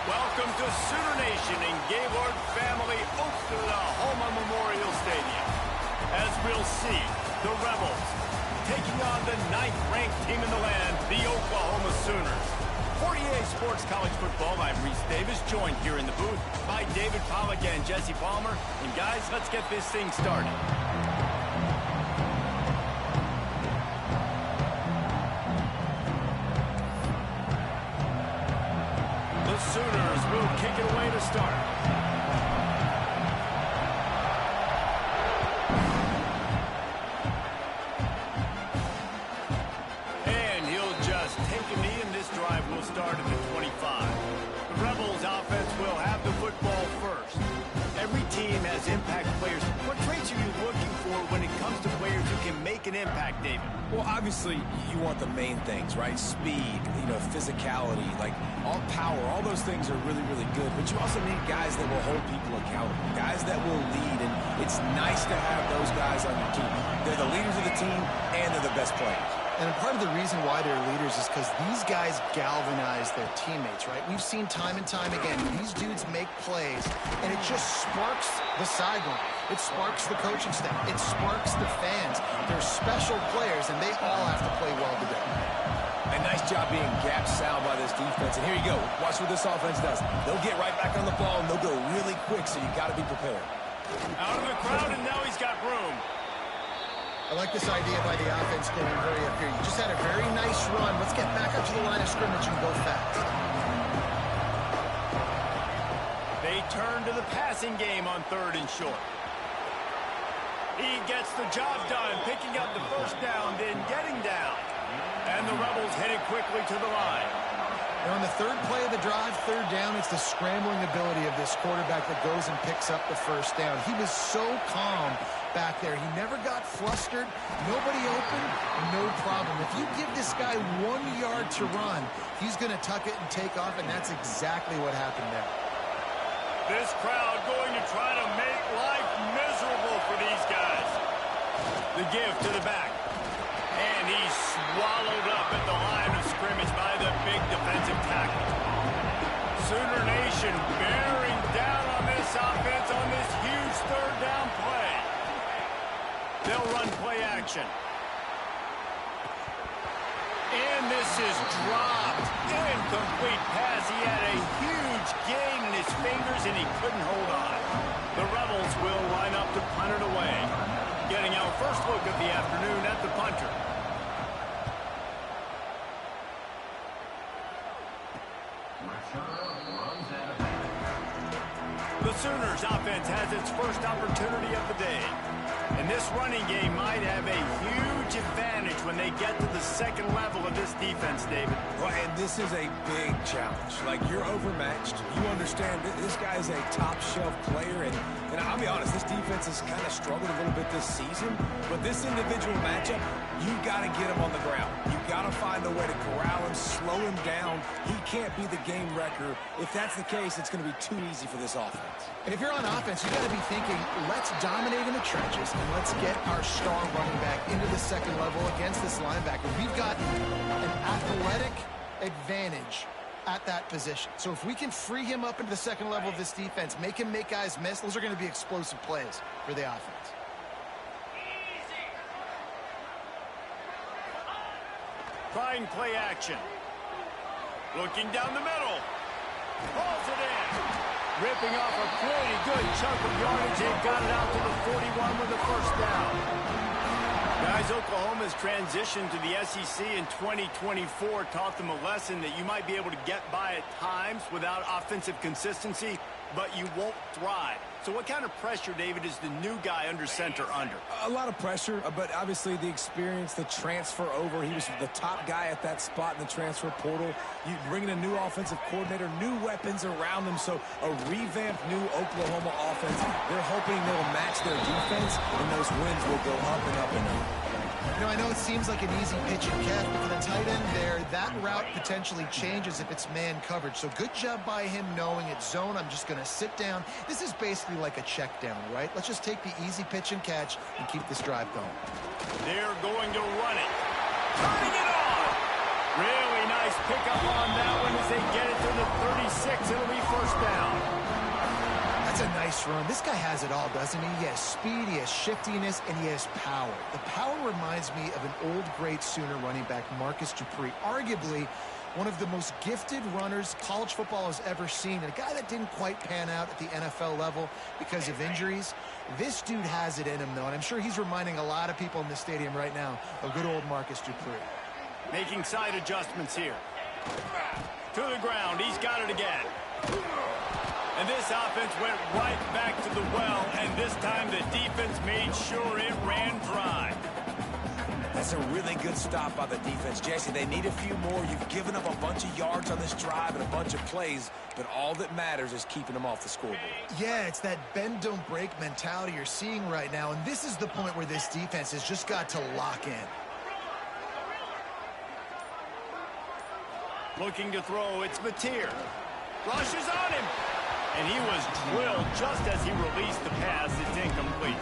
Welcome to Sooner Nation and Gaylord family Oklahoma Memorial Stadium. As we'll see, the Rebels taking on the 9th-ranked team in the land, the Oklahoma Sooners. 48 Sports College Football, I'm Reese Davis, joined here in the booth by David Pollack and Jesse Palmer. And guys, let's get this thing started. The Sooners will kick it away to start. And he'll just take a knee, and this drive will start at the 25. The Rebels offense will have the football first. Every team has impact players. What traits are you looking for when it comes to players who can make an impact, David? Well, obviously, you want the main things, right? Speed, physicality, like all power, all those things are really, really good. But you also need guys that will hold people accountable, guys that will lead. And it's nice to have those guys on your team. They're the leaders of the team, and they're the best players. And part of the reason why they're leaders is because these guys galvanize their teammates, right? We've seen time and time again, these dudes make plays, and it just sparks the sideline. It sparks the coaching staff. It sparks the fans. They're special players, and they all have to play well together. A nice job being gap sound by this defense. And here you go. Watch what this offense does. They'll get right back on the ball, and they'll go really quick, so you got to be prepared. Out of the crowd, and now he's got room. I like this idea by the offense going very up here. You just had a very nice run. Let's get back up to the line of scrimmage and go fast. They turn to the passing game on 3rd and short. He gets the job done, picking up the first down, then getting down. And the Rebels headed quickly to the line. And on the 3rd play of the drive, 3rd down, it's the scrambling ability of this quarterback that goes and picks up the first down. He was so calm back there. He never got flustered. Nobody open, no problem. If you give this guy 1 yard to run, he's going to tuck it and take off, and that's exactly what happened there. This crowd going to try to make life miserable for these guys. The give to the back. And he's swallowed up at the line of scrimmage by the big defensive tackle. Sooner Nation bearing down on this offense on this huge 3rd down play. They'll run play action. And this is dropped. Incomplete pass. He had a huge gain in his fingers, and he couldn't hold on. The Rebels will line up to punt it away. Getting our first look of the afternoon at the punter. The Sooners offense has its first opportunity of the day. And this running game might have a huge advantage when they get to the 2nd level of this defense, David. Well, and this is a big challenge. Like, you're overmatched. You understand that this guy is a top-shelf player. And I'll be honest, this defense has kind of struggled a little bit this season. But this individual matchup, you got to get him on the ground. You got to find a way to corral him, slow him down. He can't be the game wrecker. If that's the case, it's going to be too easy for this offense. And if you're on offense, you got to be thinking, let's dominate in the trenches, and let's get our star running back into the 2nd level against this linebacker. We've got an athletic advantage at that position. So if we can free him up into the 2nd level of this defense, make him make guys miss, those are going to be explosive plays for the offense. Trying play action. Looking down the middle. Pulls it in. Ripping off a pretty good chunk of yardage. They got it out to the 41 with the first down. Guys, Oklahoma's transition to the SEC in 2024 taught them a lesson that you might be able to get by at times without offensive consistency, but you won't thrive. So what kind of pressure, David, is the new guy under center under? A lot of pressure, but obviously the experience, the transfer over. He was the top guy at that spot in the transfer portal. You bring in a new offensive coordinator, new weapons around them, so a revamped new Oklahoma offense. They're hoping they'll match their defense, and those wins will go up and up and up. I know it seems like an easy pitch and catch, but for the tight end there, that route potentially changes if it's man coverage. So good job by him knowing it's zone. I'm just going to sit down. This is basically like a check down, right? Let's just take the easy pitch and catch and keep this drive going. They're going to run it. Turning it on. Really nice pickup on that one as they get it to the 36. It'll be first down. That's a nice run. This guy has it all, doesn't he? He has speed, he has shiftiness, and he has power. The power reminds me of an old, great Sooner running back, Marcus Dupree. Arguably one of the most gifted runners college football has ever seen. And a guy that didn't quite pan out at the NFL level because of injuries. This dude has it in him, though, and I'm sure he's reminding a lot of people in the stadium right now of good old Marcus Dupree. Making side adjustments here. To the ground. He's got it again. And this offense went right back to the well, and this time the defense made sure it ran dry. That's a really good stop by the defense. Jesse, they need a few more. You've given up a bunch of yards on this drive and a bunch of plays, but all that matters is keeping them off the scoreboard. Yeah, it's that bend, don't break mentality you're seeing right now, and this is the point where this defense has just got to lock in. Looking to throw, it's Mateer. Rushes on him. And he was drilled just as he released the pass. It's incomplete.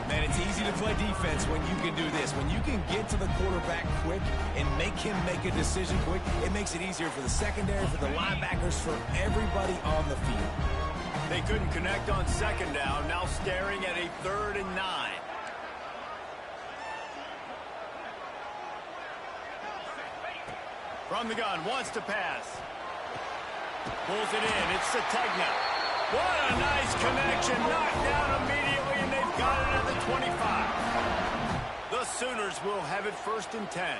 Man, it's easy to play defense when you can do this. When you can get to the quarterback quick and make him make a decision quick, it makes it easier for the secondary, for the linebackers, for everybody on the field. They couldn't connect on second down. Now staring at a 3rd and 9. From the gun, wants to pass. Pulls it in. It's Sategna. What a nice connection. Knocked down immediately, and they've got it at the 25. The Sooners will have it 1st and 10.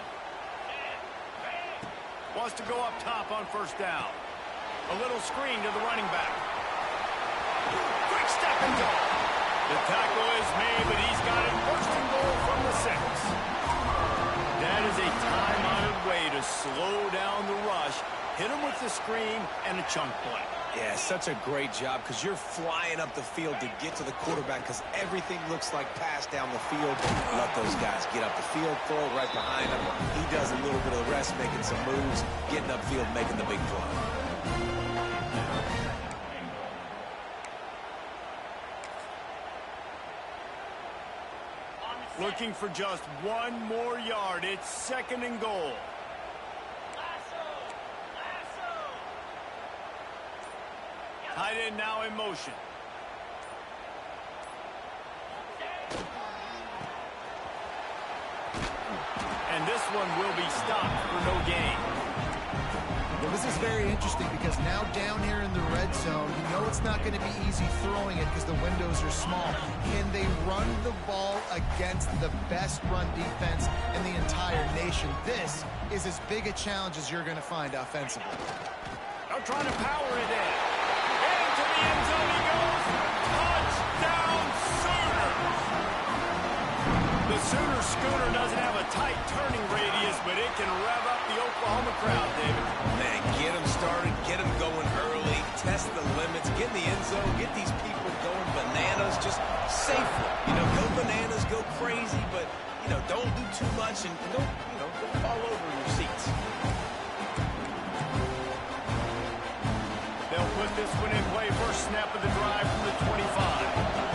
Wants to go up top on first down. A little screen to the running back. Quick step and go. The tackle is made, but he's got it 1st and goal from the 6. That is a time-honored way to slow down the rush, hit him with the screen, and a chunk play. Yeah, such a great job because you're flying up the field to get to the quarterback because everything looks like pass down the field. Let those guys get up the field, throw it right behind him. He does a little bit of the rest, making some moves, getting upfield, making the big play. Looking for just one more yard. It's 2nd and goal. Tight end now in motion. And this one will be stopped for no gain. Well, this is very interesting because now down here in the red zone, you know it's not going to be easy throwing it because the windows are small. Can they run the ball against the best run defense in the entire nation? This is as big a challenge as you're going to find offensively. They're trying to power it in. Into the end zone he goes. Touchdown Sooners! The Sooner Schooner doesn't have a tight turning radius, but it can rev up the Oklahoma crowd, David. Man, get them started, get them going early, test the limits, get in the end zone, get these people going bananas just safely. You know, go bananas, go crazy, but, you know, don't do too much and don't, you know, don't fall over in your seats. They'll put this one in play. First snap of the drive from the 25.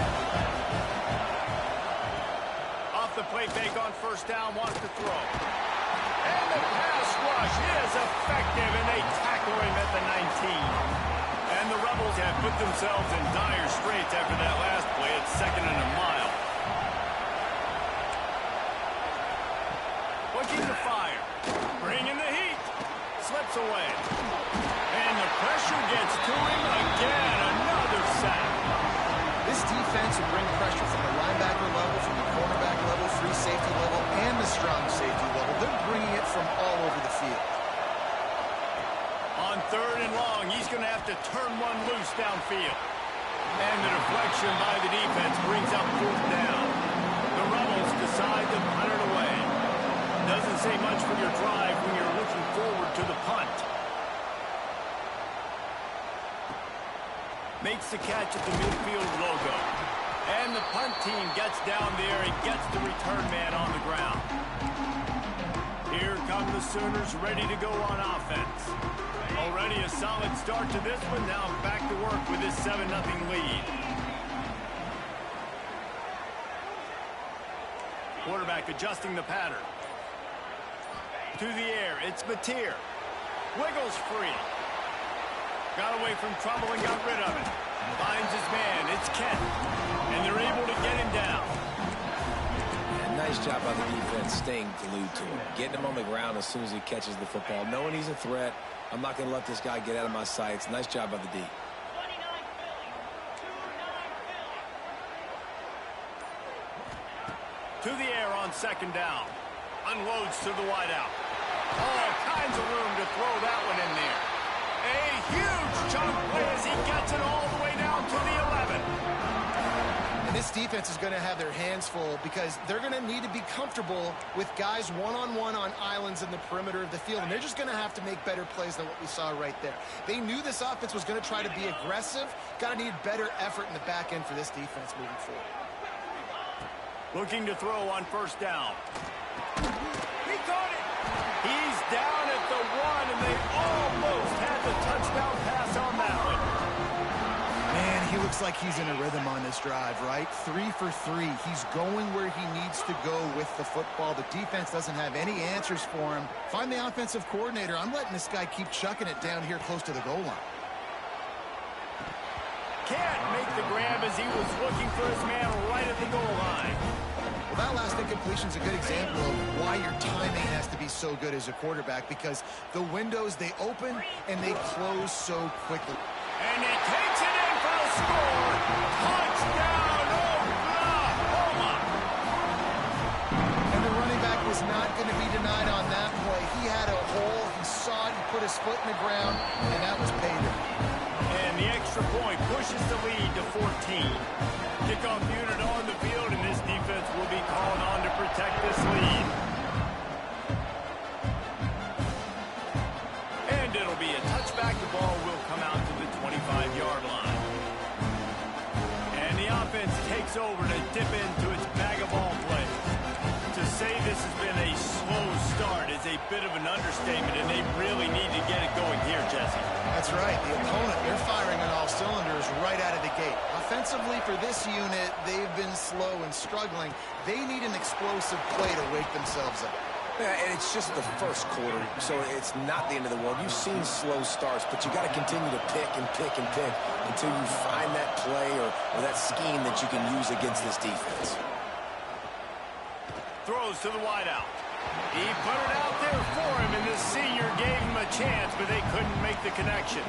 The play fake on first down, wants to throw. And the pass rush is effective, and they tackle him at the 19. And the Rebels have put themselves in dire straits after that last play at 2nd and a mile. Looking to fire. Bringing the heat. Slips away. And the pressure gets to him again. Another sack. This defense will bring pressure from the linebacker level, from the cornerback level, free safety level, and the strong safety level. They're bringing it from all over the field. On 3rd and long, he's going to have to turn one loose downfield. And the deflection by the defense brings up 4th down. The Rebels decide to punt it away. Doesn't say much for your drive when you're looking forward to the punt. Makes the catch at the midfield logo. And the punt team gets down there and gets the return man on the ground. Here come the Sooners ready to go on offense. Already a solid start to this one. Now back to work with this 7-0 lead. Quarterback adjusting the pattern. To the air, it's Mateer. Wiggles free. Got away from trouble and got rid of it. Finds his man, it's Kent. And they're able to get him down. And nice job by the defense staying glued to him. Getting him on the ground as soon as he catches the football. Knowing he's a threat, I'm not going to let this guy get out of my sights. Nice job by the D. To the air on second down. Unloads to the wideout. All kinds of room to throw that one in there. A huge chunk play as he gets it all the way down to the 11. And this defense is going to have their hands full because they're going to need to be comfortable with guys one-on-one on islands in the perimeter of the field. And they're just going to have to make better plays than what we saw right there. They knew this offense was going to try to be aggressive. Got to need better effort in the back end for this defense moving forward. Looking to throw on first down. He caught it. He's down at the 1, and they almost had the touchdown pass on that one. Man, he looks like he's in a rhythm on this drive, right? 3 for 3. He's going where he needs to go with the football. The defense doesn't have any answers for him. Find the offensive coordinator. I'm letting this guy keep chucking it down here close to the goal line. Can't make the grab as he was looking for his man right at the goal line. Well, that last incompletion is a good example of why your timing has to be so good as a quarterback, because the windows, they open and they close so quickly. And he takes it in for the score. Touchdown, Oklahoma! And the running back was not going to be denied on that play. He had a hole, he saw it, he put his foot in the ground, and that was paydirt. And the extra point pushes the lead to 14. Kickoff unit on the field, and this defense will be called on to protect this lead. And it'll be a touchback. The ball will come out to the 25-yard line. And the offense takes over to dip into its bag of ball play. To say this has been a slow start is a bit of an understatement, and they really need to get it going here, Jesse. That's right. The opponent, they're firing on all cylinders right out of the gate. Offensively, for this unit, they've been slow and struggling. They need an explosive play to wake themselves up. Yeah, and it's just the first quarter, so it's not the end of the world. You've seen slow starts, but you got to continue to pick and pick and pick until you find that play or that scheme that you can use against this defense. Throws to the wideout. He put it out there for him, and this senior gave him a chance, but they couldn't make the connection.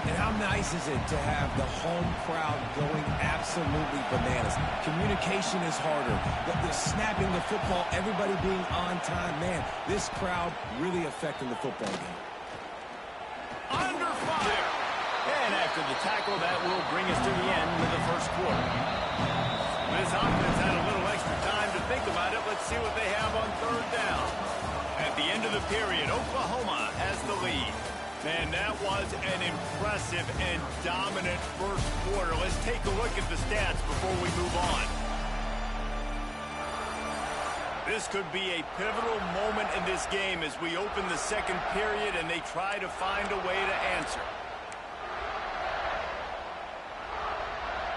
And how nice is it to have the home crowd going absolutely bananas? Communication is harder. The snapping the football, everybody being on time. Man, this crowd really affecting the football game. Under fire. And after the tackle, that will bring us to the end of the first quarter. This offense had a little extra time to think about it. Let's see what they have on third down. At the end of the period, Oklahoma has the lead. Man, that was an impressive and dominant first quarter. Let's take a look at the stats before we move on. This could be a pivotal moment in this game as we open the second period and they try to find a way to answer.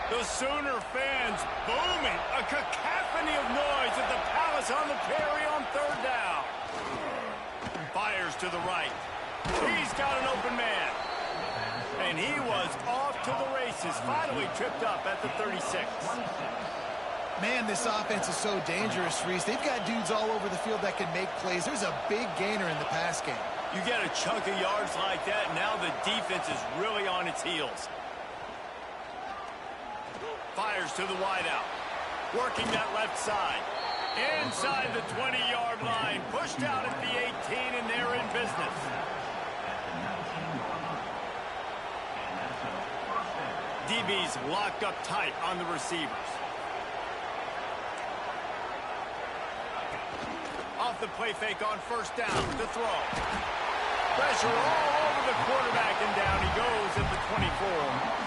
The Sooner fans booming, a cacophony of noise at the Palace on the Prairie on third down. Fires to the right. He's got an open man. And he was off to the races, finally tripped up at the 36. Man, this offense is so dangerous, Reese. They've got dudes all over the field that can make plays. There's a big gainer in the pass game. You get a chunk of yards like that, now the defense is really on its heels. Fires to the wideout. Working that left side. Inside the 20-yard line. Pushed out at the 18, and they're in business. DB's locked up tight on the receivers. Off the play fake on first down to throw. Pressure all over the quarterback, and down he goes at the 24.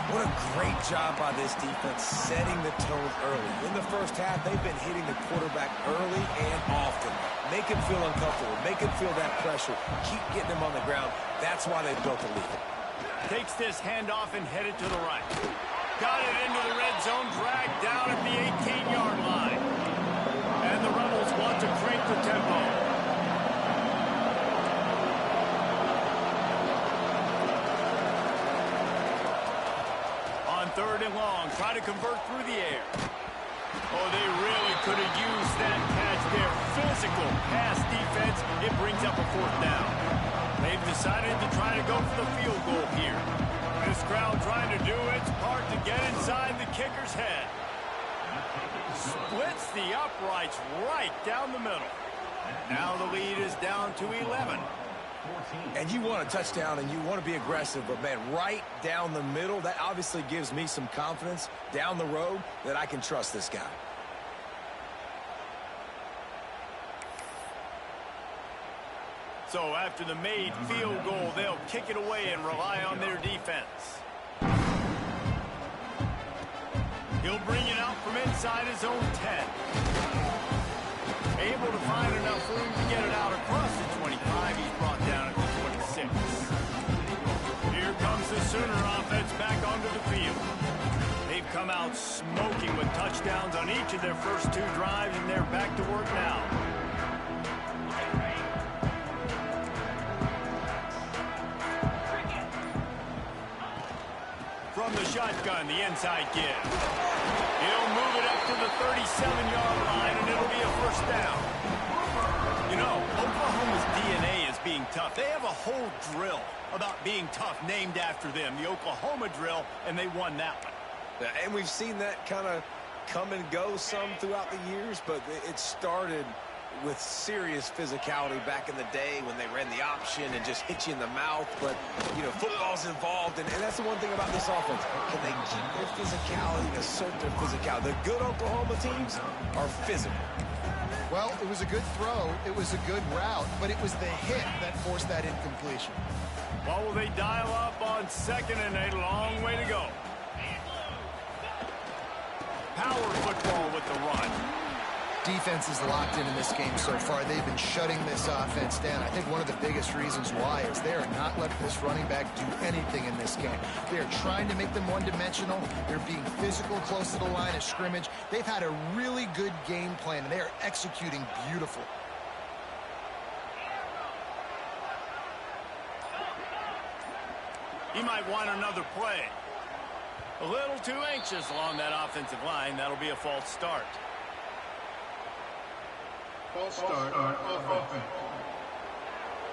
What a great job by this defense setting the tone early. In the first half, they've been hitting the quarterback early and often. Make him feel uncomfortable. Make him feel that pressure. Keep getting him on the ground. That's why they built the lead. Takes this handoff and headed to the right. Got it into the red zone, dragged down at the 18-yard line. And the Rebels want to crank the tempo. third and long. Try to convert through the air. Oh, they really could have used that catch there. Physical pass defense. It brings up a fourth down. They've decided to try to go for the field goal here. This crowd trying to do its part to get inside the kicker's head. Splits the uprights right down the middle. Now the lead is down to 11. And you want a touchdown and you want to be aggressive, but man, right down the middle, that obviously gives me some confidence down the road that I can trust this guy. So after the made field goal, they'll kick it away and rely on their defense. He'll bring it out from inside his own 10. Able to find enough room to get it out across the 25. He's brought down at the 26. Here comes the Sooner offense back onto the field. They've come out smoking with touchdowns on each of their first two drives, and they're back to work now. From the shotgun, the inside give. He'll move it up to the 37-yard line, and it'll be a first down. You know, Oklahoma's DNA is being tough. They have a whole drill about being tough named after them, the Oklahoma drill, and they won that one. Yeah, and we've seen that kind of come and go some throughout the years, but it started with serious physicality back in the day when they ran the option and just hit you in the mouth. But, you know, football's involved, and that's the one thing about this offense. Can they keep their physicality and assert their physicality? The good Oklahoma teams are physical. Well, it was a good throw. It was a good route, but it was the hit that forced that incompletion. Well, will they dial up on second and a long way to go? Power football with the run. Defense is locked in this game so far. They've been shutting this offense down. I think one of the biggest reasons why is they are not letting this running back do anything in this game. They're trying to make them one-dimensional. They're being physical close to the line of scrimmage. They've had a really good game plan, and they are executing beautifully. He might want another play. A little too anxious along that offensive line. That'll be a false start. False start on offense.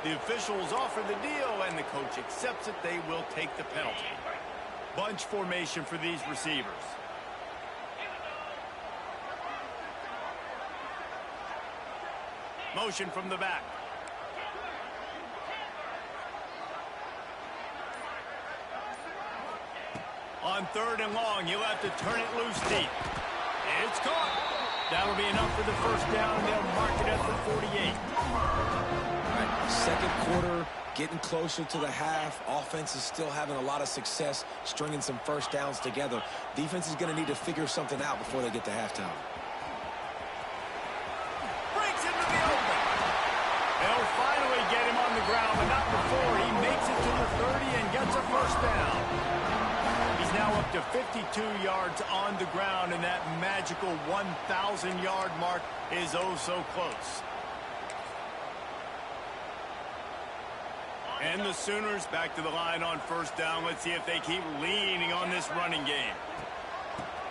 The officials offer the deal, and the coach accepts it. They will take the penalty. Bunch formation for these receivers. Motion from the back. On third and long, you'll have to turn it loose deep. It's caught. That'll be enough for the first down, and they'll mark it at the 48. All right, second quarter, getting closer to the half. Offense is still having a lot of success stringing some first downs together. Defense is going to need to figure something out before they get to halftime. Breaks into the open. They'll finally get him on the ground, but not before he makes it to the 30 and gets a first down. Now up to 52 yards on the ground, and that magical 1,000-yard mark is oh so close. And the Sooners back to the line on first down. Let's see if they keep leaning on this running game.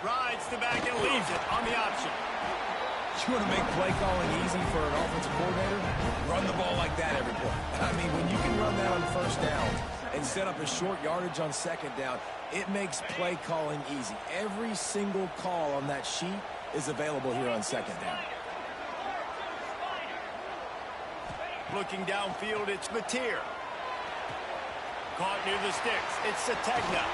Rides the back and leaves it on the option. You want to make play calling easy for an offensive coordinator? Run the ball like that every play. I mean, when you can run that on first down and set up a short yardage on second down, it makes play calling easy. Every single call on that sheet is available here on second down. Looking downfield, it's Mateer. Caught near the sticks. It's Sategna.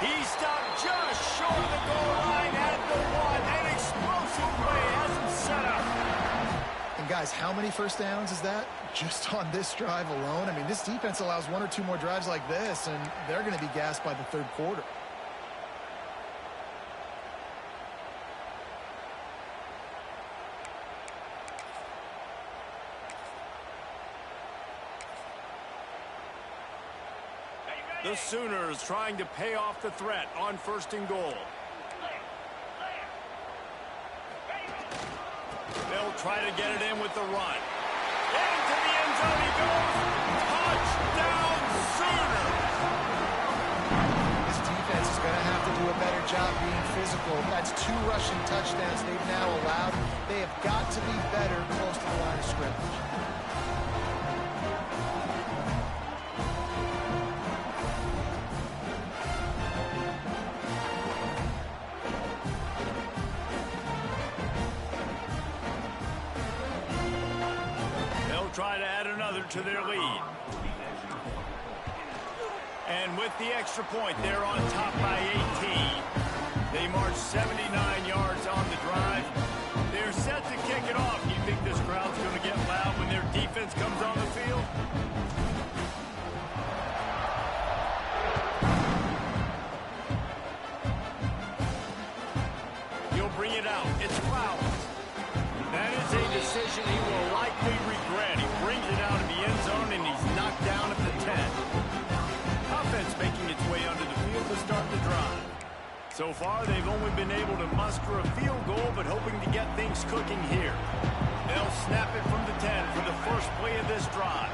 He stopped just short of the goal line at the one. An explosive play has him set up. And guys, how many first downs is that? Just on this drive alone? I mean, this defense allows one or two more drives like this, and they're going to be gassed by the third quarter. The Sooners trying to pay off the threat on first and goal. They'll try to get it in with the run. Into the end zone he goes. Touchdown, Sooners! This defense is a better job being physical. That's 2 rushing touchdowns they've now allowed. They have got to be better close to the line of scrimmage. They'll try to add another to their lead. And with the extra point, they're on top by 18. They march 79 yards on the drive. They're set to kick it off. Do you think this crowd's going to get loud when their defense comes on the field? He'll bring it out. It's Flowers. That is a decision he will likely regret. He brings it out of the end zone, and he's knocked down at the 10. Offense making its way onto the field to start the drive. So far, they've only been able to muster a field goal, but hoping to get things cooking here. They'll snap it from the 10 for the first play of this drive.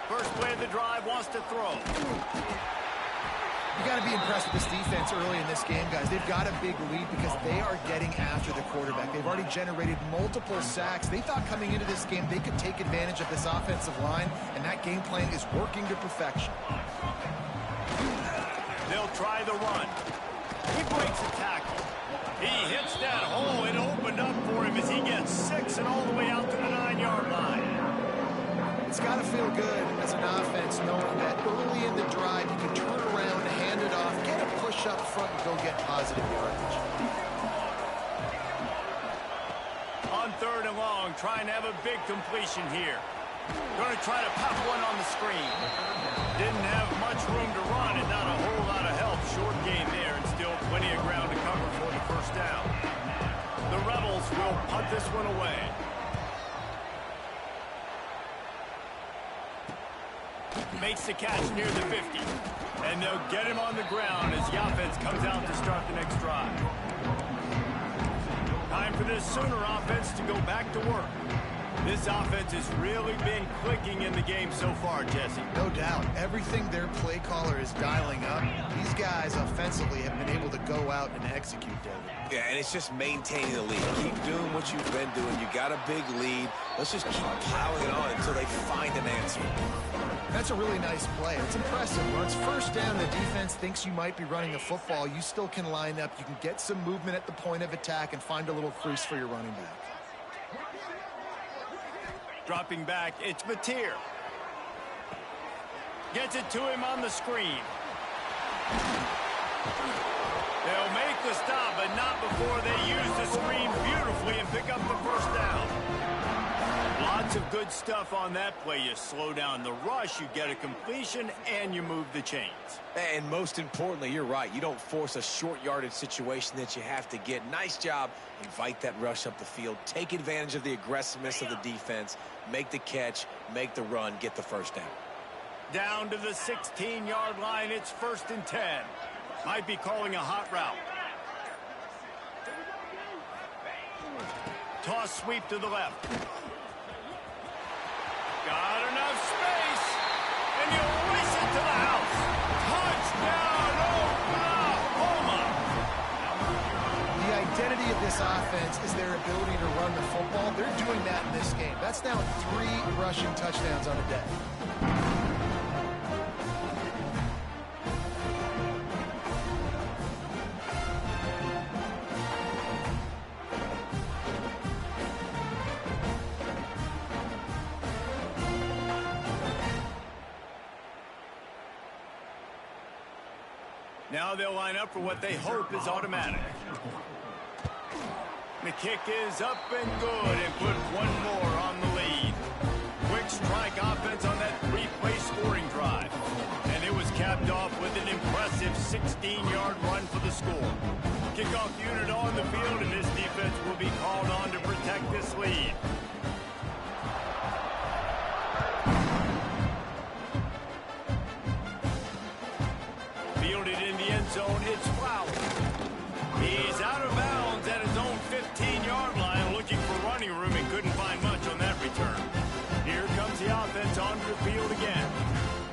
First play of the drive wants to throw. You got to be impressed with this defense early in this game, guys. They've got a big lead because they are getting after the quarterback. They've already generated multiple sacks. They thought coming into this game they could take advantage of this offensive line, and that game plan is working to perfection. They'll try the run. He breaks a tackle. He hits that hole. It opened up for him as he gets 6 and all the way out to the 9-yard line. It's got to feel good as an offense knowing that early in the drive you can turn around, hand it off, get a push up front, and go get positive yardage. On 3rd and long, trying to have a big completion here. Going to try to pop one on the screen. Didn't have much room to run and not a whole lot of help. Short gain there and still plenty of ground to cover for the first down. The Rebels will punt this one away. Makes the catch near the 50. And they'll get him on the ground as the offense comes out to start the next drive. Time for this Sooner offense to go back to work. This offense has really been clicking in the game so far, Jesse. No doubt. Everything their play caller is dialing up, these guys offensively have been able to go out and execute, David. Yeah, and it's just maintaining the lead. Keep doing what you've been doing. You got a big lead. Let's just keep piling it on until they find an answer. That's a really nice play. It's impressive. When it's first down, the defense thinks you might be running the football. You still can line up. You can get some movement at the point of attack and find a little crease for your running back. Dropping back, it's Mateer. Gets it to him on the screen. They'll make the stop, but not before they use the screen beautifully and pick up the first down. Lots of good stuff on that play. You slow down the rush, you get a completion, and you move the chains. And most importantly, you're right. You don't force a short yardage situation that you have to get. Nice job. Invite that rush up the field. Take advantage of the aggressiveness of the defense. Make the catch. Make the run. Get the first down. Down to the 16-yard line. It's 1st and 10. Might be calling a hot route. Toss sweep to the left. Got enough space, and he'll race it to the house. Touchdown, Oklahoma! The identity of this offense is their ability to run the football. They're doing that in this game. That's now 3 rushing touchdowns on the day. Now they'll line up for what they hope is automatic. The kick is up and good and put one more on the lead. Quick strike offense on that 3-play scoring drive. And it was capped off with an impressive 16-yard run for the score. Kickoff unit on the field, and this defense will be called on to protect this lead. Fielded in the end zone, it's Flowers. He's out of bounds at his own 15-yard line, looking for running room and couldn't find much on that return. Here comes the offense onto the field again.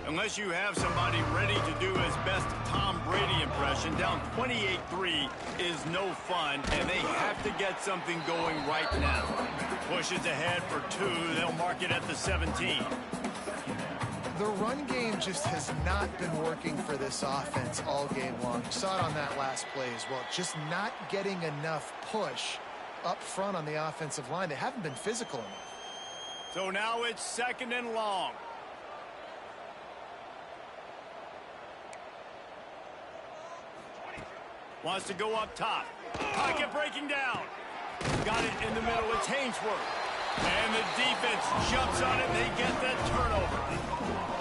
Unless you have somebody ready to do as best Tom Brady impression. Down 28-3 is no fun, and they have to get something going right now. Pushes ahead for 2. They'll mark it at the 17. The run game just has not been working for this offense all game long. You saw it on that last play as well. Just not getting enough push up front on the offensive line. They haven't been physical enough. So now it's 2nd and long. Wants to go up top. Pocket breaking down. Got it in the middle. It's Hainsworth. And the defense jumps on it. They get that turnover.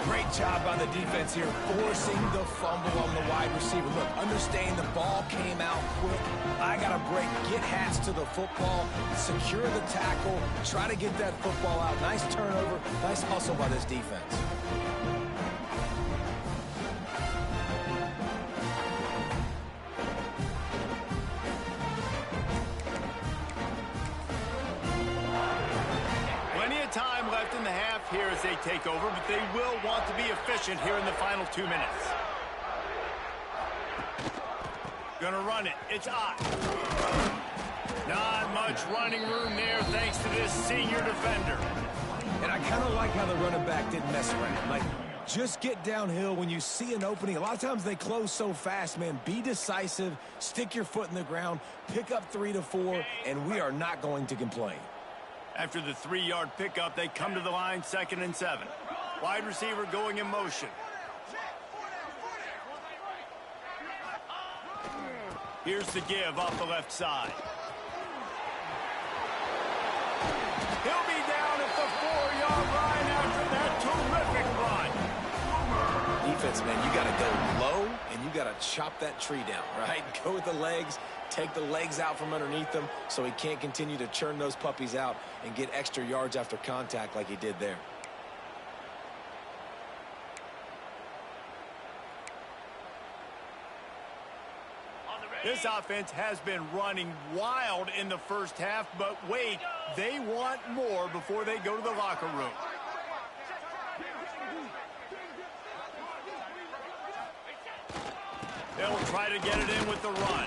Great job on the defense here, forcing the fumble on the wide receiver. Look, understand the ball came out quick. I got to break, get hats to the football, secure the tackle, try to get that football out. Nice turnover, nice hustle by this defense. Time left in the half here as they take over, but they will want to be efficient here in the final 2 minutes. Gonna run it. It's Ott. Not much running room there thanks to this senior defender. And I kind of like how the running back didn't mess around. Like, just get downhill when you see an opening. A lot of times they close so fast, man. Be decisive, stick your foot in the ground, pick up 3 to 4, and we are not going to complain. After the 3-yard pickup, they come to the line, 2nd and 7. Wide receiver going in motion. Here's the give off the left side. He'll be down at the 4-yard line after that terrific run. Defense, man, you got to go low, and you got to chop that tree down, right? Go with the legs. Take the legs out from underneath them so he can't continue to churn those puppies out and get extra yards after contact like he did there. This offense has been running wild in the first half, but wait, they want more before they go to the locker room. They'll try to get it in with the run.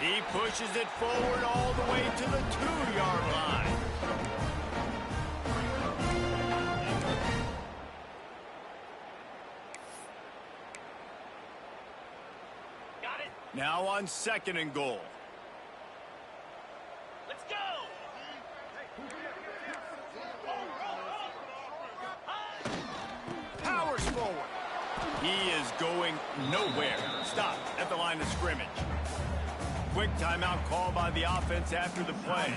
He pushes it forward all the way to the 2-yard line. Got it. Now on 2nd and goal. Let's go. Powers forward. He is going nowhere. Stop at the line of scrimmage. Quick timeout call by the offense after the play.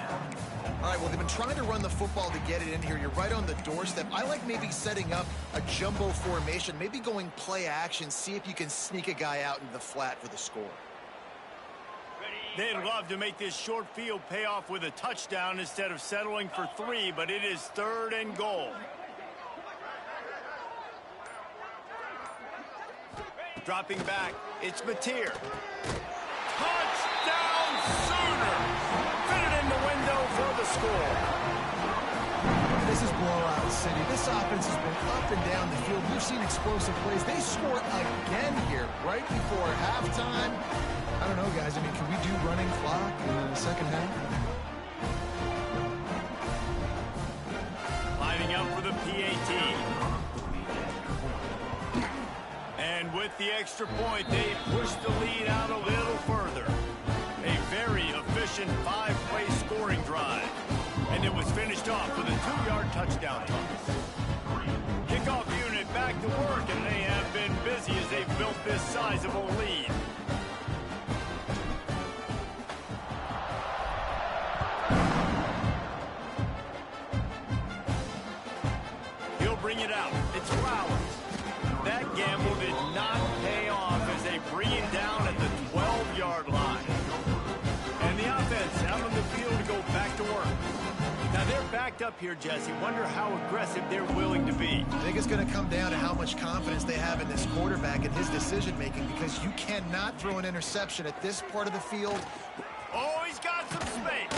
All right, well, they've been trying to run the football to get it in here. You're right on the doorstep. I like maybe setting up a jumbo formation, maybe going play action, see if you can sneak a guy out into the flat for the score. They'd love to make this short field pay off with a touchdown instead of settling for 3, but it is 3rd and goal. Dropping back, it's Mateer. Touchdown Sooner! Fit it in the window for the score. This is blowout city. This offense has been up and down the field. We've seen explosive plays. They score again here right before halftime. I don't know, guys. I mean, can we do running clock in the second half? Lining up for the PAT. And with the extra point, they push the lead out a little further. A very efficient 5-play scoring drive. And it was finished off with a 2-yard touchdown toss. Kickoff unit back to work, and they have been busy as they've built this sizable lead. He'll bring it out. It's Flowers. That gamble did not pay off as they bring it down at the 12-yard line. And the offense out on the field to go back to work. Now they're backed up here, Jesse. Wonder how aggressive they're willing to be. I think it's going to come down to how much confidence they have in this quarterback and his decision-making, because you cannot throw an interception at this part of the field. Oh, he's got some space.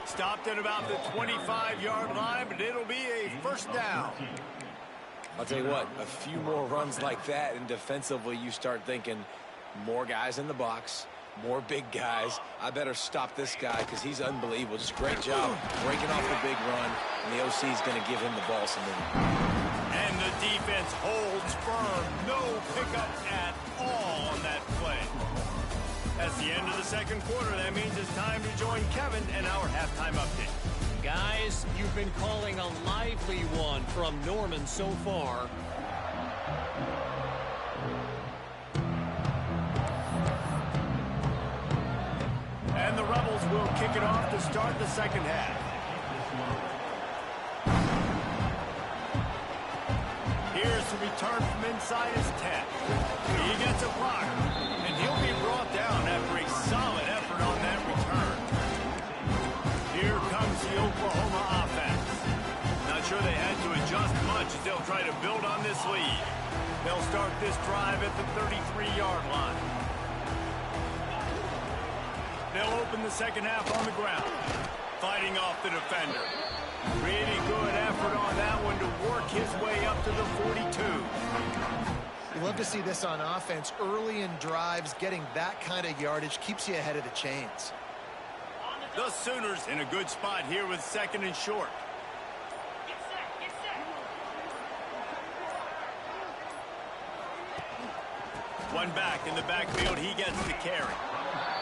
Stopped at about the 25-yard line, but it'll be a first down. I'll tell you what, a few more runs like that, and defensively you start thinking, More guys in the box, more big guys. I better stop this guy because he's unbelievable. Just great job breaking off the big run, and the OC is going to give him the ball some minutes. And the defense holds firm. No pickup at all on that play. That's the end of the second quarter. That means it's time to join Kevin and our halftime update. Guys, you've been calling a lively one from Norman so far. And the Rebels will kick it off to start the second half. Here's the return from inside his 10. He gets a block, and he'll be brought down after a solid effort on that return. Here comes the Oklahoma offense. Not sure they had to adjust much as they'll try to build on this lead. They'll start this drive at the 33-yard line. They'll open the second half on the ground, fighting off the defender. Really good effort on that one to work his way up to the 42. You love to see this on offense. Early in drives, getting that kind of yardage keeps you ahead of the chains. The Sooners in a good spot here with second and short. One back in the backfield, he gets the carry.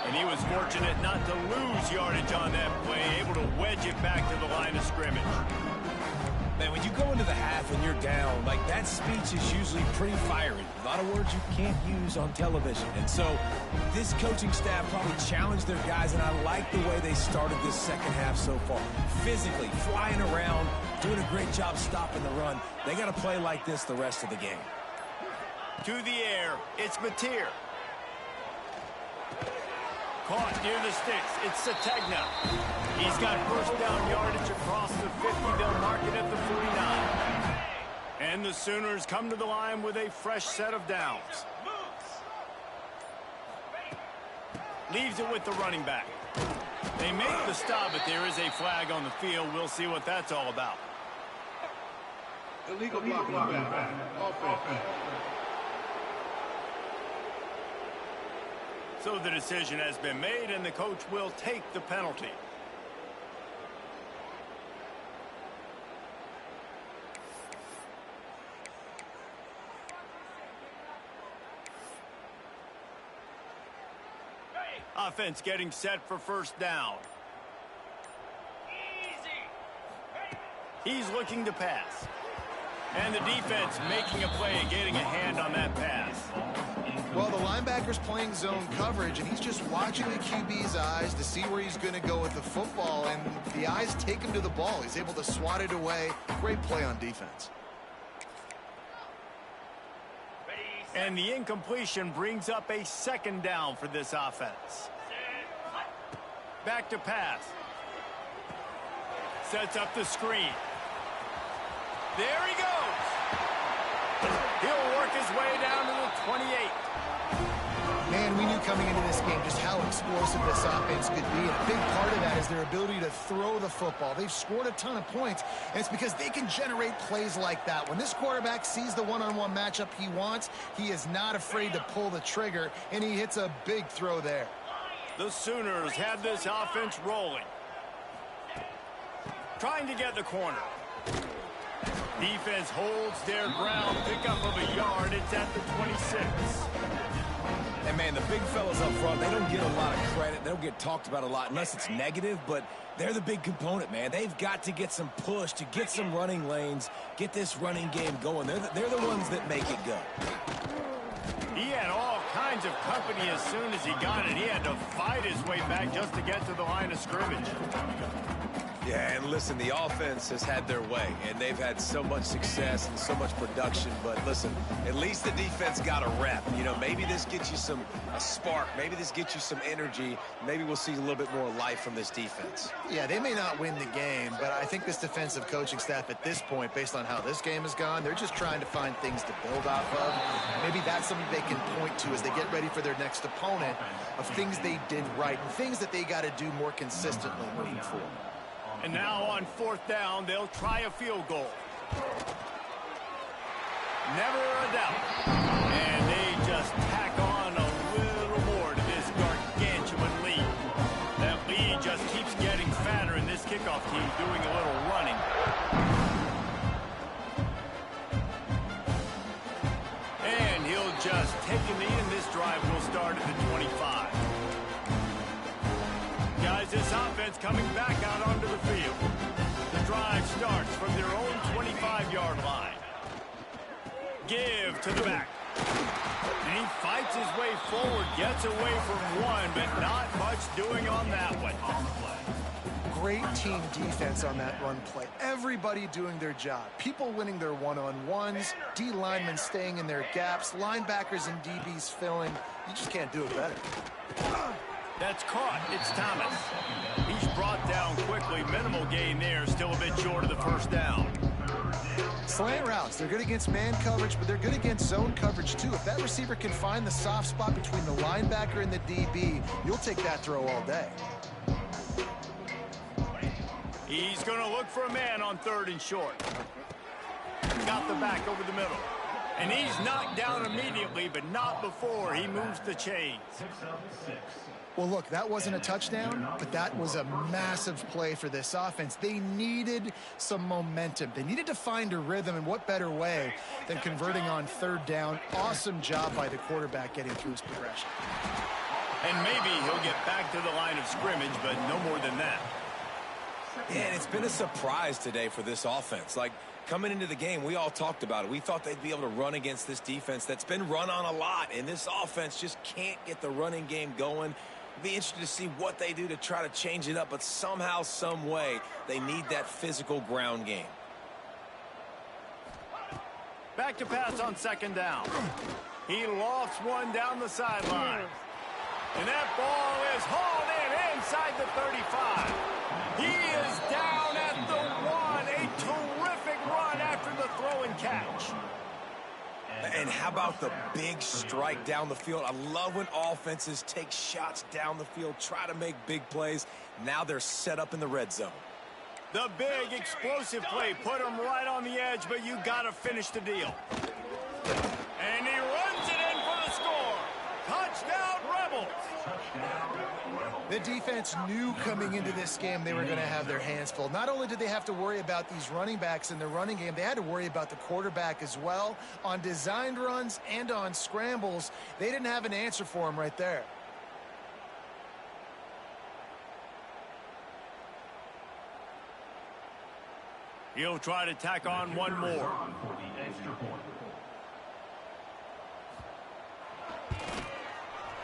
And he was fortunate not to lose yardage on that play, able to wedge it back to the line of scrimmage. Man, when you go into the half and you're down, like that speech is usually pretty fiery. A lot of words you can't use on television. And so this coaching staff probably challenged their guys, and I like the way they started this second half so far. Physically, flying around, doing a great job stopping the run. They got to play like this the rest of the game. To the air, it's Mateer. Caught near the sticks. It's Sategna. He's got first down yardage across the 50. They'll mark it at the 49. And the Sooners come to the line with a fresh set of downs. Leaves it with the running back. They make the stop, but there is a flag on the field. We'll see what that's all about. Illegal blocking back. Offense. So the decision has been made, and the coach will take the penalty. Offense getting set for first down. He's looking to pass. And the defense making a play and getting a hand on that pass. Well, the linebacker's playing zone coverage, and he's just watching the QB's eyes to see where he's going to go with the football, and the eyes take him to the ball. He's able to swat it away. Great play on defense. And the incompletion brings up a second down for this offense. Back to pass. Sets up the screen. There he goes. He'll work his way down to the 28. Man, we knew coming into this game just how explosive this offense could be. And a big part of that is their ability to throw the football. They've scored a ton of points, and it's because they can generate plays like that. When this quarterback sees the one-on-one matchup he wants, he is not afraid to pull the trigger, and he hits a big throw there. The Sooners have this offense rolling. Trying to get the corner. Defense holds their ground. Pickup of a yard. It's at the 26. And, man, the big fellas up front, they don't get a lot of credit. They don't get talked about a lot unless it's negative, but they're the big component, man. They've got to get some push, to get some running lanes, get this running game going. They're the ones that make it go. He had all kinds of company as soon as he got it. He had to fight his way back just to get to the line of scrimmage. Yeah, and listen, the offense has had their way, and they've had so much success and so much production. But listen, at least the defense got a rep. You know, maybe this gets you a spark. Maybe this gets you some energy. Maybe we'll see a little bit more life from this defense. Yeah, they may not win the game, but I think this defensive coaching staff at this point, based on how this game has gone, they're just trying to find things to build off of. Maybe that's something they can point to as they get ready for their next opponent, of things they did right and things that they got to do more consistently moving forward. And now on fourth down, they'll try a field goal. Never a doubt. And they just tack on a Guys, this offense coming back out onto the field. The drive starts from their own 25-yard line. Give to the back. And he fights his way forward, gets away from one, but not much doing on that one. Great team defense on that run play. Everybody doing their job. People winning their one-on-ones, D linemen staying in their gaps, linebackers and DBs filling. You just can't do it better. That's caught. It's Thomas. He's brought down quickly. Minimal gain there. Still a bit short of the first down. Slant routes. They're good against man coverage, but they're good against zone coverage too. If that receiver can find the soft spot between the linebacker and the DB, you'll take that throw all day. He's going to look for a man on 3rd and short. Got the back over the middle. And he's knocked down immediately, but not before he moves the chains. Well, look, that wasn't a touchdown, but that was a massive play for this offense. They needed some momentum. They needed to find a rhythm, and what better way than converting on 3rd down. Awesome job by the quarterback getting through his progression. And maybe he'll get back to the line of scrimmage, but no more than that. Yeah, and it's been a surprise today for this offense. Like, coming into the game, we all talked about it. We thought they'd be able to run against this defense that's been run on a lot, and this offense just can't get the running game going. Be interested to see what they do to try to change it up, but somehow, some way, they need that physical ground game. Back to pass on 2nd down. He lofts one down the sideline. And that ball is hauled in inside the 35. He is down at the 1. A terrific run after the throw and catch. And how about the big strike down the field? I love when offenses take shots down the field, try to make big plays. Now they're set up in the red zone. The big explosive play put him right on the edge, but you got to finish the deal. And he runs it in for the score. Touchdown, Rebels. The defense knew coming into this game they were going to have their hands full. Not only did they have to worry about these running backs in the running game, they had to worry about the quarterback as well. On designed runs and on scrambles, they didn't have an answer for him right there. He'll try to tack on one more.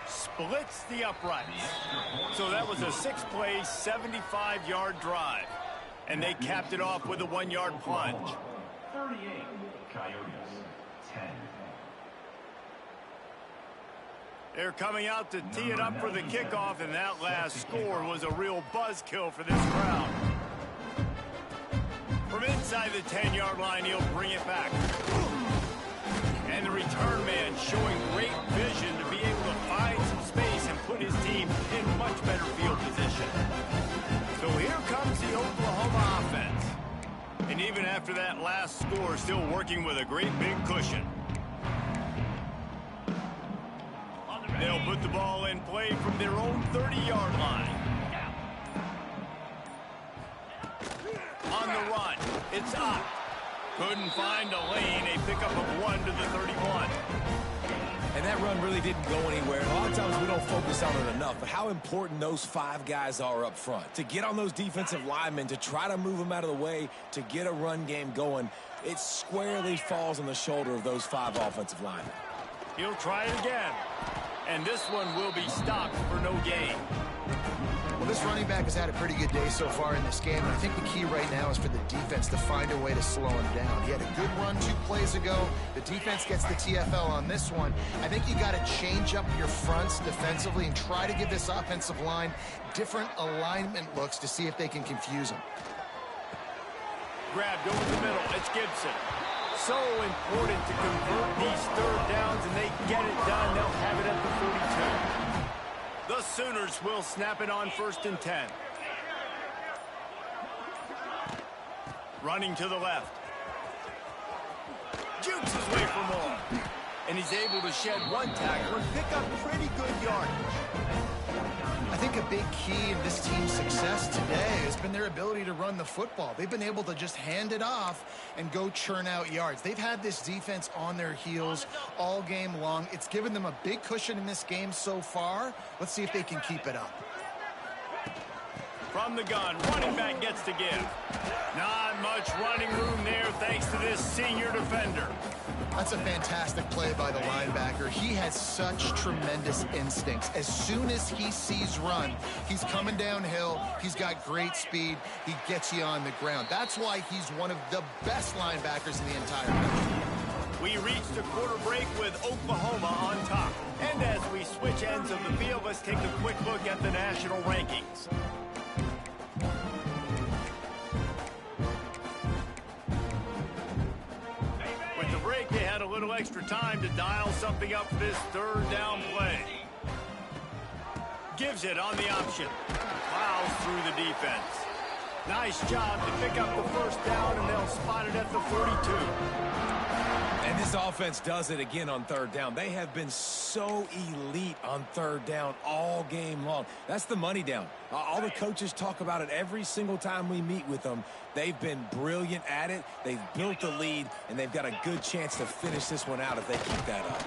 Splits the uprights. So that was a 6-play, 75-yard drive. And they capped it off with a 1-yard plunge. 38, Coyotes, 10. They're coming out to tee it up for the kickoff, and that last score was a real buzzkill for this crowd. From inside the 10-yard line, he'll bring it back. And the return man showing great vision to be able to find some space and put his team in much better field position. So here comes the Oklahoma offense. And even after that last score, still working with a great big cushion. They'll put the ball in play from their own 30-yard line. On the run, it's up. Couldn't find a lane, a pickup of 1 to the 31. And that run really didn't go anywhere. And a lot of times we don't focus on it enough, but how important those 5 guys are up front. To get on those defensive linemen, to try to move them out of the way, to get a run game going, it squarely falls on the shoulder of those 5 offensive linemen. He'll try it again. And this one will be stopped for no gain. Well, this running back has had a pretty good day so far in this game, and I think the key right now is for the defense to find a way to slow him down. He had a good run 2 plays ago. The defense gets the TFL on this one. I think you got to change up your fronts defensively and try to give this offensive line different alignment looks to see if they can confuse him. Grabbed over the middle. It's Gibson. So important to convert these 3rd downs, and they get it done. They'll have it at the 42. The Sooners will snap it on 1st and 10. Running to the left. Jukes his way for more. And he's able to shed 1 tackle and pick up pretty good yardage. I think a big key in this team's success today has been their ability to run the football. They've been able to just hand it off and go churn out yards. They've had this defense on their heels all game long. It's given them a big cushion in this game so far. Let's see if they can keep it up. From the gun, running back gets to give. Not much running room there thanks to this senior defender. That's a fantastic play by the linebacker. He has such tremendous instincts. As soon as he sees run, he's coming downhill. He's got great speed. He gets you on the ground. That's why he's one of the best linebackers in the entire country. We reached a quarter break with Oklahoma on top. And as we switch ends of the field, let's take a quick look at the national rankings. With the break, they had a little extra time to dial something up for this third down play. Gives it on the option. Plows through the defense. Nice job to pick up the first down, and they'll spot it at the 42. And this offense does it again on third down. They have been so elite on third down all game long. That's the money down. All the coaches talk about it every single time we meet with them. They've been brilliant at it. They've built the lead, and they've got a good chance to finish this one out if they keep that up.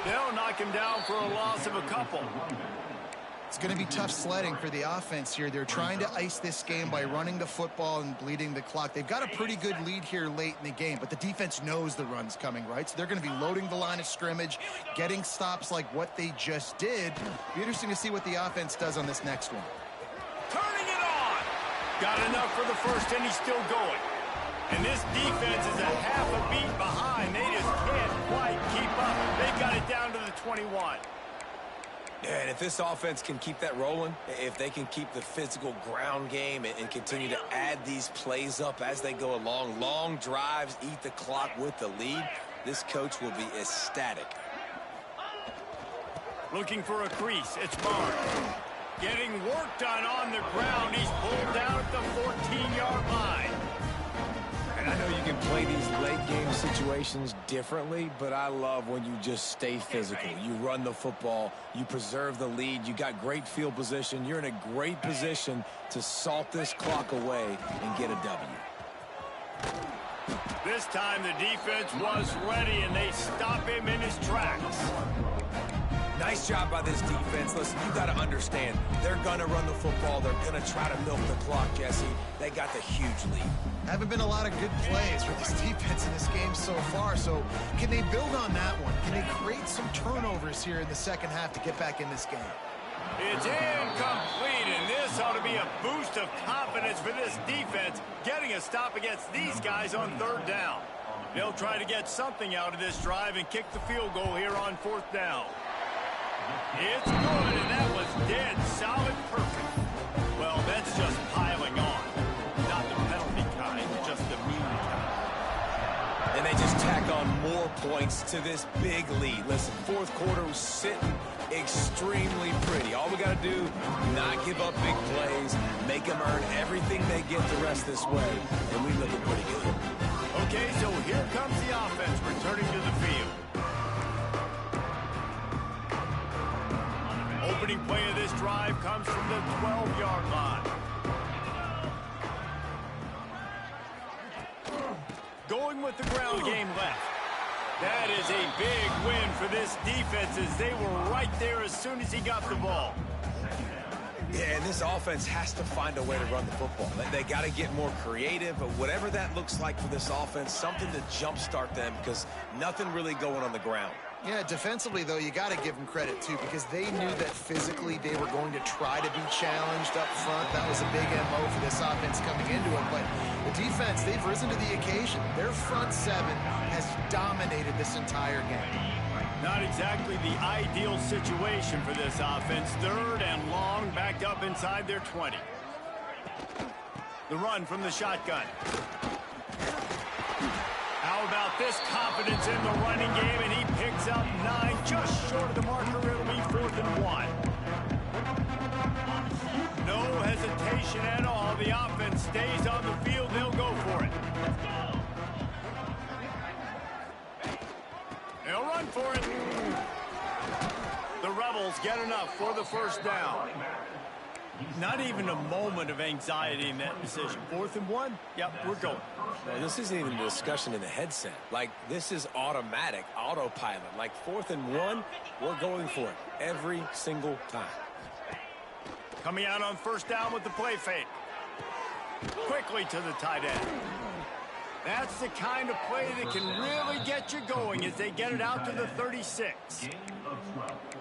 They'll knock him down for a loss of a couple. It's going to be tough sledding for the offense here. They're trying to ice this game by running the football and bleeding the clock. They've got a pretty good lead here late in the game, but the defense knows the run's coming, right? So they're going to be loading the line of scrimmage, getting stops like what they just did. Be interesting to see what the offense does on this next one. Turning it on. Got enough for the first, and he's still going. And this defense is a half a beat behind. They just can't quite keep up. They got it down to the 21. And if this offense can keep that rolling, if they can keep the physical ground game and continue to add these plays up as they go along, long drives, eat the clock with the lead, this coach will be ecstatic. Looking for a crease. It's Barnes. Getting work done on the ground. He's pulled down at the 14-yard line. And I know you can play these late game situations differently, but I love when you just stay physical. You run the football, you preserve the lead, you got great field position, you're in a great position to salt this clock away and get a W. This time the defense was ready, and they stop him in his tracks. Nice job by this defense. Listen, you got to understand, they're going to run the football. They're going to try to milk the clock, Jesse. They got the huge lead. Haven't been a lot of good plays for this defense in this game so far, so can they build on that one? Can they create some turnovers here in the second half to get back in this game? It's incomplete, and this ought to be a boost of confidence for this defense, getting a stop against these guys on third down. They'll try to get something out of this drive and kick the field goal here on fourth down. It's good, and that was dead solid perfect. Well, that's just piling on. Not the penalty kind, just the mean kind. And they just tack on more points to this big lead. Listen, fourth quarter was sitting extremely pretty. All we got to do, not give up big plays, make them earn everything they get the rest this way, and we looking pretty good. Okay, so here comes the offense returning to the field. Opening play of this drive comes from the 12-yard line. Going with the ground game left. That is a big win for this defense as they were right there as soon as he got the ball. Yeah, and this offense has to find a way to run the football. They got to get more creative, but whatever that looks like for this offense, something to jumpstart them because nothing really going on the ground. Yeah, defensively, though, you got to give them credit, too, because they knew that physically they were going to try to be challenged up front. That was a big MO for this offense coming into it. But the defense, they've risen to the occasion. Their front seven has dominated this entire game. Not exactly the ideal situation for this offense. Third and long, backed up inside their 20. The run from the shotgun. How about this confidence in the running game, and he picks up 9, just short of the marker. It'll be 4th and 1. No hesitation at all. The offense stays on the field. They'll go for it. They'll run for it. The Rebels get enough for the first down. Not even a moment of anxiety in that decision. 4th and 1? Yep, we're going. Well, this isn't even a discussion in the headset. Like, this is automatic, autopilot. Like, 4th and 1, we're going for it every single time. Coming out on first down with the play fake. Quickly to the tight end. That's the kind of play that can really get you going as they get it out to the 36.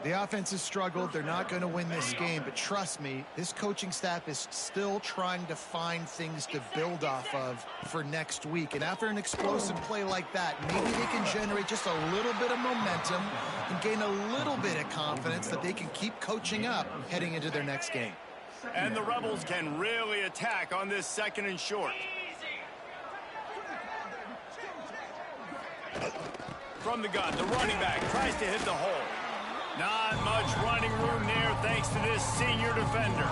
The offense has struggled. They're not going to win this game, but trust me, this coaching staff is still trying to find things to build off of for next week. And after an explosive play like that, maybe they can generate just a little bit of momentum and gain a little bit of confidence that they can keep coaching up heading into their next game. And the Rebels can really attack on this 2nd and short. From the gun, the running back tries to hit the hole. Not much running room there thanks to this senior defender.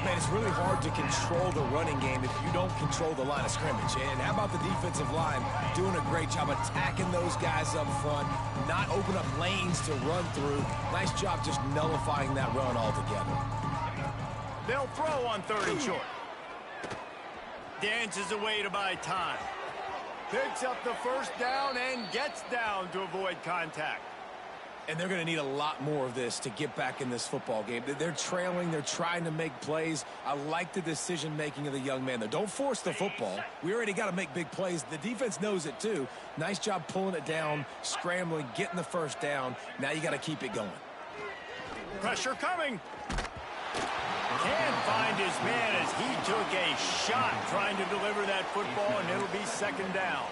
Man, it's really hard to control the running game if you don't control the line of scrimmage. And how about the defensive line doing a great job attacking those guys up front, not open up lanes to run through. Nice job just nullifying that run altogether. They'll throw on 3rd and short. Dances away to buy time. Picks up the first down and gets down to avoid contact. And they're going to need a lot more of this to get back in this football game. They're trailing. They're trying to make plays. I like the decision-making of the young man there. Don't force the football. We already got to make big plays. The defense knows it, too. Nice job pulling it down, scrambling, getting the first down. Now you got to keep it going. Pressure coming. Can't find his man as he took a shot trying to deliver that football, and it'll be 2nd down.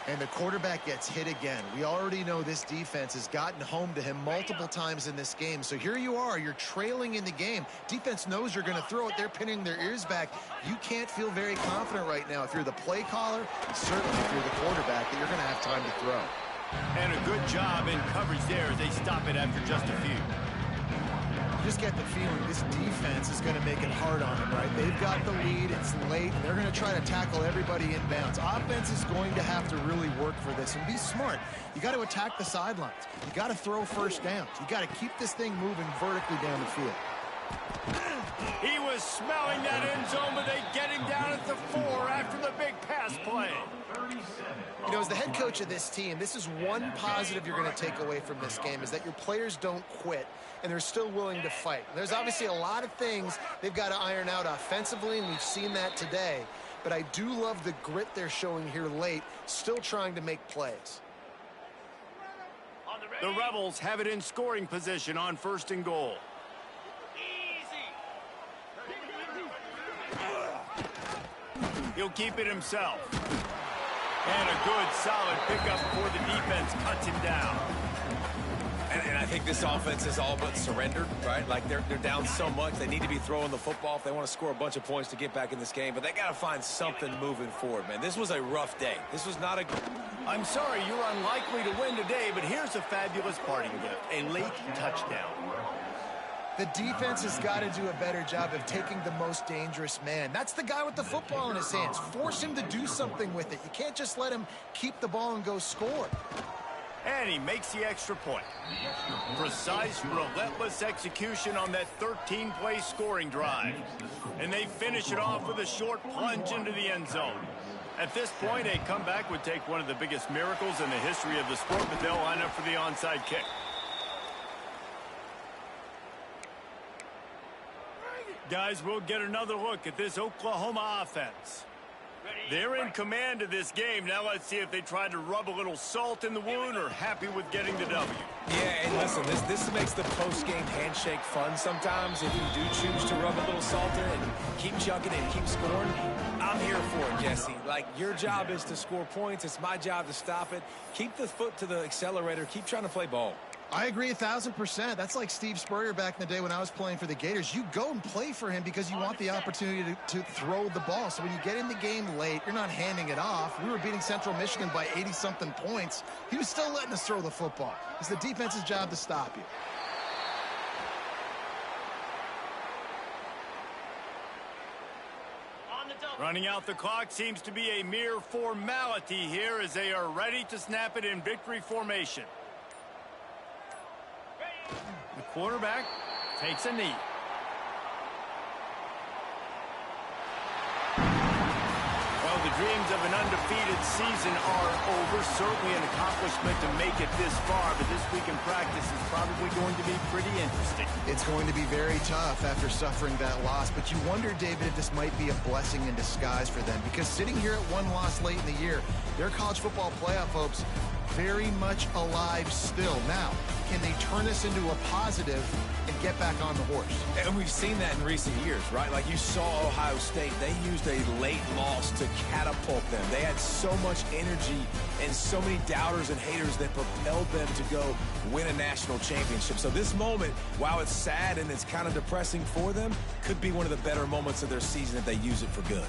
And the quarterback gets hit again. We already know this defense has gotten home to him multiple times in this game. So here you are, you're trailing in the game. Defense knows you're going to throw it. They're pinning their ears back. You can't feel very confident right now if you're the play caller, and certainly if you're the quarterback, that you're going to have time to throw. And a good job in coverage there as they stop it after just a few. You just get the feeling this defense is going to make it hard on them, right? They've got the lead. It's late. They're going to try to tackle everybody inbounds. Offense is going to have to really work for this and be smart. You got to attack the sidelines. You got to throw first downs. You got to keep this thing moving vertically down the field. He was smelling that end zone, but they get him down at the 4 after the big pass play. You know, as the head coach of this team, this is one positive you're going to take away from this game, is that your players don't quit and they're still willing to fight. There's obviously a lot of things they've got to iron out offensively, and we've seen that today. But I do love the grit they're showing here late, still trying to make plays. The Rebels have it in scoring position on 1st and goal. He'll keep it himself. And a good, solid pickup before the defense cuts him down. And I think this offense is all but surrendered, right? Like they're down so much. They need to be throwing the football if they want to score a bunch of points to get back in this game. But they got to find something moving forward, man. This was a rough day. This was not a... I'm sorry you're unlikely to win today, but here's a fabulous parting gift. A late touchdown. The defense has got to do a better job of taking the most dangerous man. That's the guy with the football in his hands. Force him to do something with it. You can't just let him keep the ball and go score. And he makes the extra point. Precise, relentless execution on that 13-play scoring drive. And they finish it off with a short plunge into the end zone. At this point, a comeback would take one of the biggest miracles in the history of the sport, but they'll line up for the onside kick. Guys, we'll get another look at this Oklahoma offense. They're in command of this game. Now let's see if they try to rub a little salt in the wound or happy with getting the W. Yeah, and listen, this makes the post-game handshake fun sometimes. If you do choose to rub a little salt in and keep chucking and keep scoring, I'm here for it, Jesse. Like, your job is to score points. It's my job to stop it. Keep the foot to the accelerator. Keep trying to play ball. I agree 1,000%. That's like Steve Spurrier back in the day when I was playing for the Gators. You go and play for him because you want the opportunity to throw the ball. So when you get in the game late, you're not handing it off. We were beating Central Michigan by 80-something points. He was still letting us throw the football. It's the defense's job to stop you. Running out the clock seems to be a mere formality here as they are ready to snap it in victory formation. The quarterback takes a knee. Well, the dreams of an undefeated season are over. Certainly an accomplishment to make it this far, but this week in practice is probably going to be pretty interesting. It's going to be very tough after suffering that loss, but you wonder, David, if this might be a blessing in disguise for them, because sitting here at one loss late in the year, their college football playoff hopes very much alive still. Now, can they turn this into a positive and get back on the horse? And we've seen that in recent years, right? Like you saw Ohio State, they used a late loss to catapult them. They had so much energy and so many doubters and haters that propelled them to go win a national championship. So this moment, while it's sad and it's kind of depressing for them, could be one of the better moments of their season if they use it for good.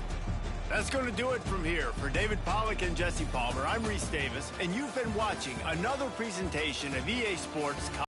That's going to do it from here. For David Pollack and Jesse Palmer, I'm Reese Davis, and you've been watching another presentation of EA Sports